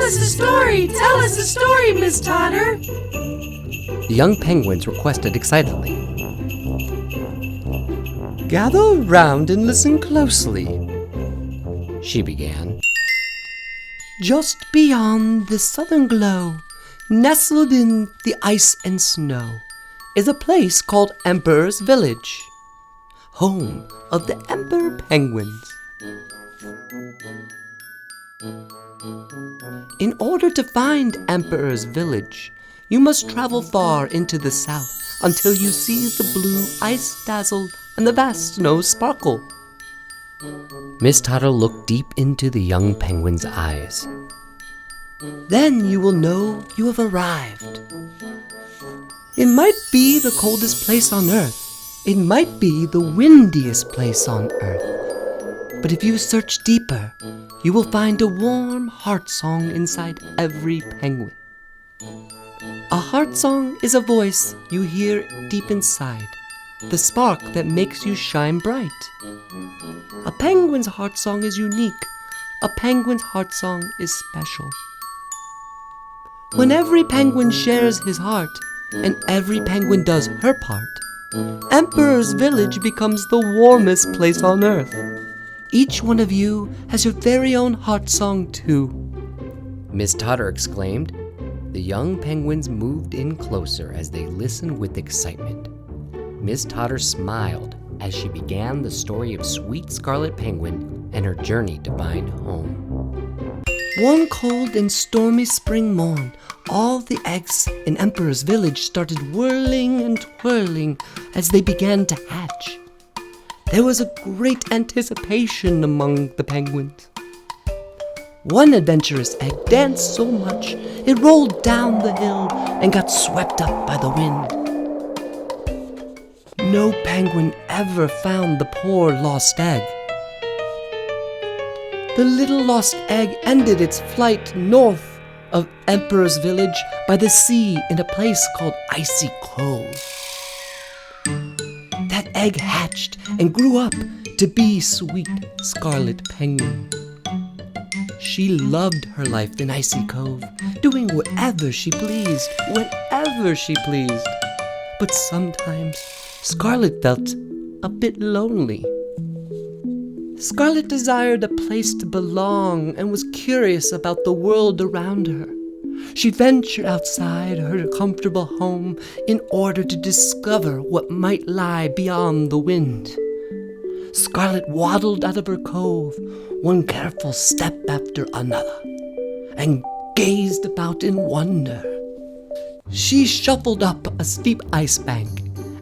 us a story! Tell us a story, Miss Totter! The young penguins requested excitedly. Gather round and listen closely, she began. Just beyond the southern glow, nestled in the ice and snow, is a place called Emperor's Village, home of the Emperor Penguins. In order to find Emperor's Village, you must travel far into the south until you see the blue ice dazzle and the vast snow sparkle. Miss Totter looked deep into the young penguin's eyes. Then you will know you have arrived. It might be the coldest place on earth. It might be the windiest place on earth. But if you search deeper, you will find a warm heart song inside every penguin. A heart song is a voice you hear deep inside, the spark that makes you shine bright. A penguin's heart song is unique. A penguin's heart song is special. When every penguin shares his heart, and every penguin does her part, Emperor's Village becomes the warmest place on earth. Each one of you has your very own heart song too. Miss Totter exclaimed. The young penguins moved in closer as they listened with excitement. Miss Totter smiled as she began the story of sweet Scarlet Penguin and her journey to find home. One cold and stormy spring morn, all the eggs in Emperor's Village started whirling and twirling as they began to hatch. There was a great anticipation among the penguins. One adventurous egg danced so much it rolled down the hill and got swept up by the wind. No penguin ever found the poor lost egg. The little lost egg ended its flight north of Emperor's Village by the sea in a place called Icy Cove. That egg hatched and grew up to be sweet Scarlet Penguin. She loved her life in Icy Cove, doing whatever she pleased, whenever she pleased. But sometimes Scarlet felt a bit lonely. Scarlet desired a place to belong and was curious about the world around her. She ventured outside her comfortable home in order to discover what might lie beyond the wind. Scarlet waddled out of her cove, one careful step after another, and gazed about in wonder. She shuffled up a steep ice bank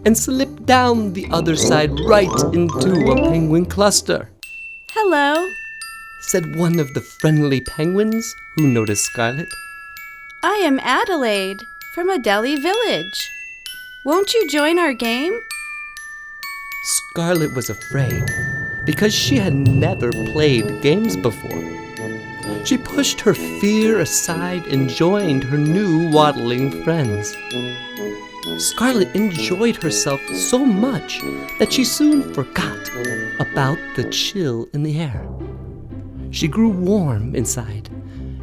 and slipped down the other side right into a penguin cluster. Hello, said one of the friendly penguins who noticed Scarlet. I am Adelaide from Adelie Village. Won't you join our game? Scarlet was afraid because she had never played games before. She pushed her fear aside and joined her new waddling friends. Scarlet enjoyed herself so much that she soon forgot about the chill in the air. She grew warm inside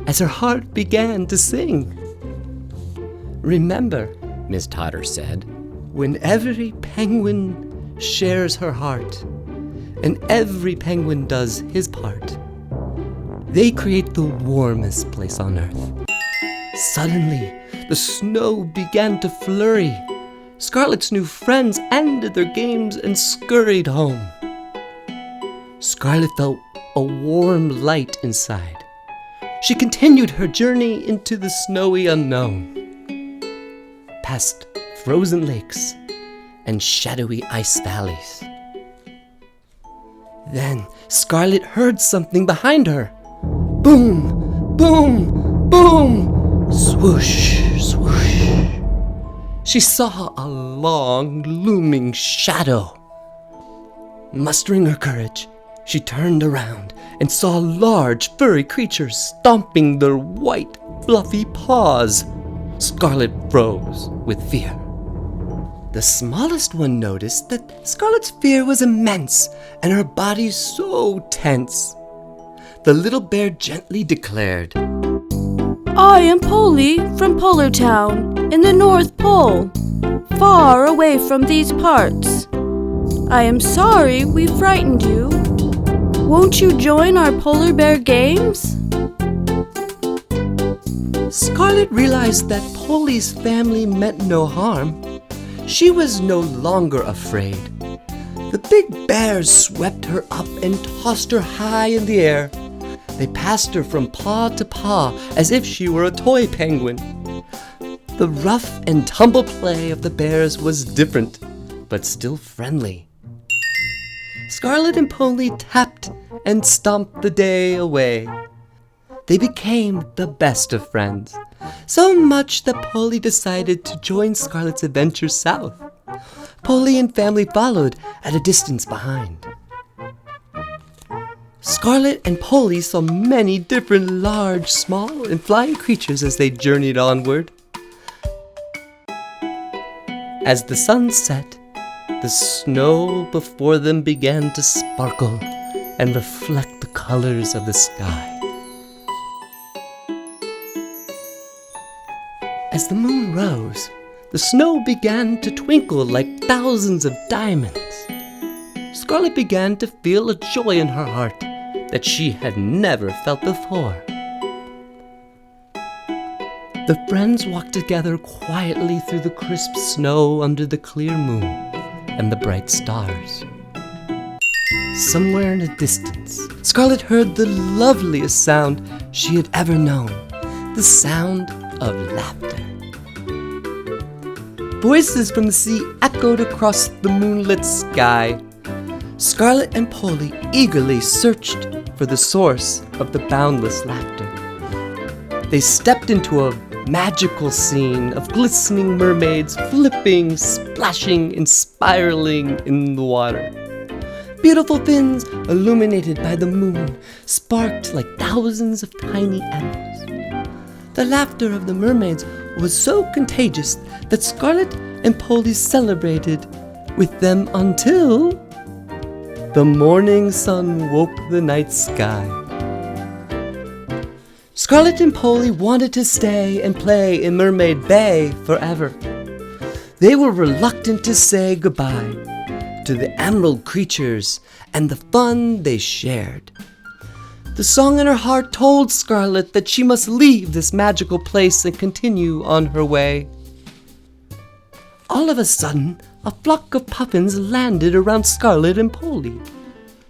as her heart began to sing. Remember, Miss Totter said, when every penguin shares her heart and every penguin does his part, they create the warmest place on earth. Suddenly, the snow began to flurry. Scarlet's new friends ended their games and scurried home. Scarlet felt a warm light inside. She continued her journey into the snowy unknown, past frozen lakes and shadowy ice valleys. Then Scarlet heard something behind her. Boom, boom, boom, swoosh, swoosh. She saw a long, looming shadow. Mustering her courage, she turned around and saw large, furry creatures stomping their white, fluffy paws. Scarlet froze with fear. The smallest one noticed that Scarlet's fear was immense and her body so tense. The little bear gently declared, I am Polly from Polar Town in the North Pole, far away from these parts. I am sorry we frightened you. Won't you join our polar bear games? Scarlett realized that Polly's family meant no harm. She was no longer afraid. The big bears swept her up and tossed her high in the air. They passed her from paw to paw as if she were a toy penguin. The rough and tumble play of the bears was different, but still friendly. Scarlett and Polly tapped and stomped the day away. They became the best of friends, so much that Polly decided to join Scarlett's adventure south. Polly and family followed at a distance behind. Scarlett and Polly saw many different large, small, and flying creatures as they journeyed onward. As the sun set, the snow before them began to sparkle and reflect the colors of the sky. As the moon rose, the snow began to twinkle like thousands of diamonds. Scarlett began to feel a joy in her heart that she had never felt before. The friends walked together quietly through the crisp snow under the clear moon and the bright stars. Somewhere in the distance, Scarlett heard the loveliest sound she had ever known, the sound of laughter. Voices from the sea echoed across the moonlit sky. Scarlett and Polly eagerly searched for the source of the boundless laughter. They stepped into a magical scene of glistening mermaids flipping, splashing, and spiraling in the water. Beautiful fins illuminated by the moon sparked like thousands of tiny emeralds. The laughter of the mermaids was so contagious that Scarlett and Polly celebrated with them until the morning sun woke the night sky. Scarlett and Polly wanted to stay and play in Mermaid Bay forever. They were reluctant to say goodbye to the emerald creatures and the fun they shared. The song in her heart told Scarlett that she must leave this magical place and continue on her way. All of a sudden, a flock of puffins landed around Scarlett and Polly.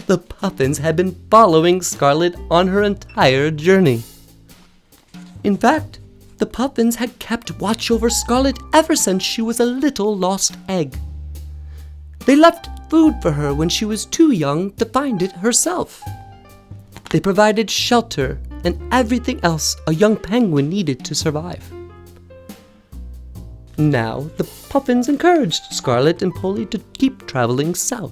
The puffins had been following Scarlett on her entire journey. In fact, the puffins had kept watch over Scarlett ever since she was a little lost egg. They left food for her when she was too young to find it herself. They provided shelter and everything else a young penguin needed to survive. Now, the puffins encouraged Scarlett and Polly to keep traveling south.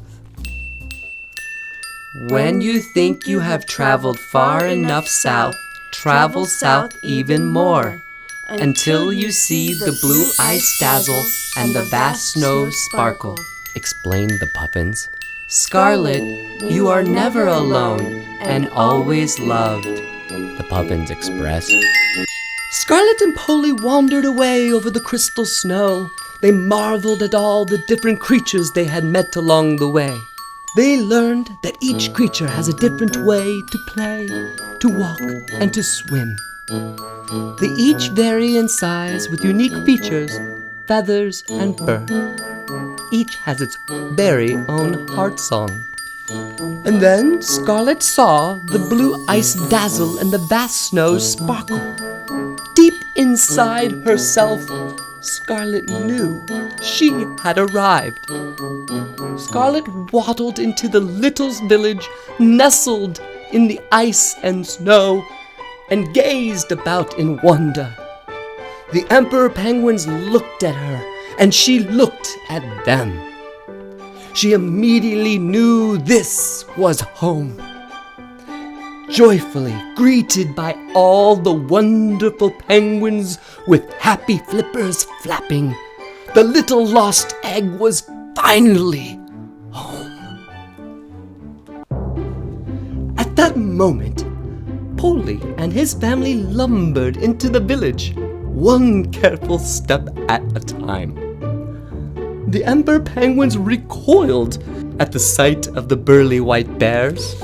When you think you have traveled far enough south, travel south even more, until you see the blue ice dazzle and the vast snow sparkle, explained the puffins. Scarlett, you are never alone and always loved, the puffins expressed. Scarlett and Polly wandered away over the crystal snow. They marveled at all the different creatures they had met along the way. They learned that each creature has a different way to play, to walk, and to swim. They each vary in size with unique features, feathers, and fur. Each has its very own heart song. And then Scarlett saw the blue ice dazzle and the vast snow sparkle. Deep inside herself, Scarlett knew she had arrived. Scarlett waddled into the little village nestled in the ice and snow and gazed about in wonder. The emperor penguins looked at her, and she looked at them. She immediately knew this was home. Joyfully greeted by all the wonderful penguins with happy flippers flapping, the little lost egg was finally home. At that moment, Polly and his family lumbered into the village, one careful step at a time. The emperor penguins recoiled at the sight of the burly white bears.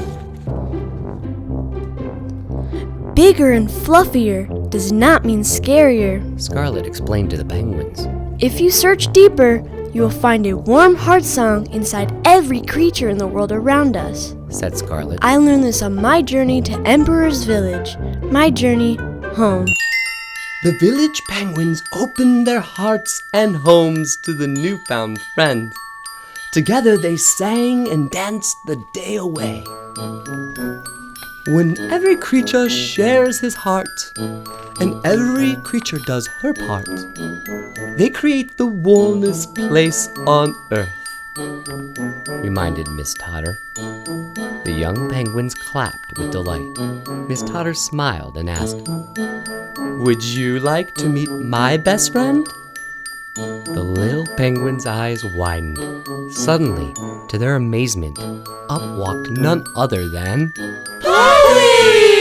Bigger and fluffier does not mean scarier. Scarlett explained to the penguins. If you search deeper, you will find a warm heart song inside every creature in the world around us, said Scarlett. I learned this on my journey to Emperor's Village, my journey home. The village penguins opened their hearts and homes to the newfound friend. Together they sang and danced the day away. When every creature shares his heart, and every creature does her part, they create the warmest place on earth, reminded Miss Totter. The young penguins clapped with delight. Miss Totter smiled and asked, "Would you like to meet my best friend?" The little penguins' eyes widened. Suddenly, to their amazement, up walked none other than Polly!